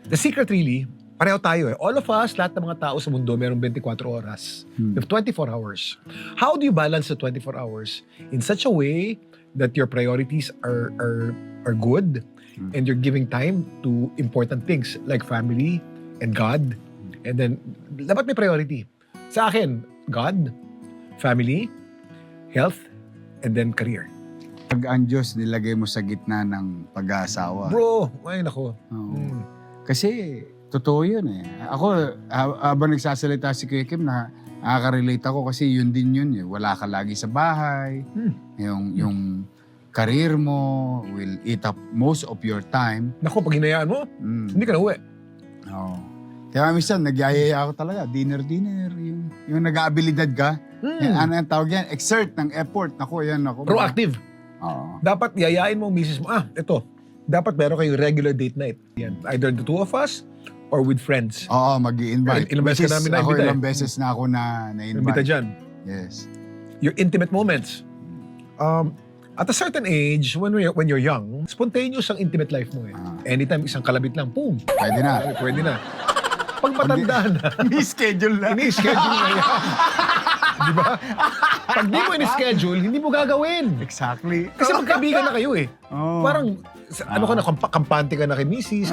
The secret really, pareho tayo eh. All of us, lahat ng mga tao sa mundo, merong 24 oras. We have 24 hours. How do you balance the 24 hours in such a way that your priorities are good and you're giving time to important things like family and God? And then, dapat may priority. Sa akin, God, family, health, and then career. Pag ang Diyos nilagay mo sa gitna ng pag-aasawa. Bro, ay nako. Oo. Kasi, totoo yun eh. Ako, habang nagsasalita si Kuya Kim, nakaka-relate ako kasi yun din yun eh. Wala ka lagi sa bahay. Yung career mo will eat up most of your time. Nako, pag hinayaan mo, hindi ka na uwi. Oo. Kaya minsan, nagyayaya ako talaga. Dinner. Yung nag-aabilidad ka. Ano yung tawag yan? Exert ng effort. Nako, yan ako. Proactive. Oo. Dapat yayain mo misis mo, ito. Dapat meron kayong regular date night. Yan. Either the two of us or with friends. Oo, mag-i-invite. Ilang beses ka namin na-invite eh. Ilang beses na ako na-invite. Imbita dyan. Yes. Your intimate moments. At a certain age, when you're young, spontaneous ang intimate life mo eh. Anytime isang kalabit lang, boom. Pwede na. Pwede na. Pag matanda na, Ni-schedule na. ini-schedule na yan. Di ba? Pag di mo ini-schedule, hindi mo gagawin. Exactly. Kasi magkaibigan na kayo eh. Oo. Parang, ano ka na, kampante ka na kay misis,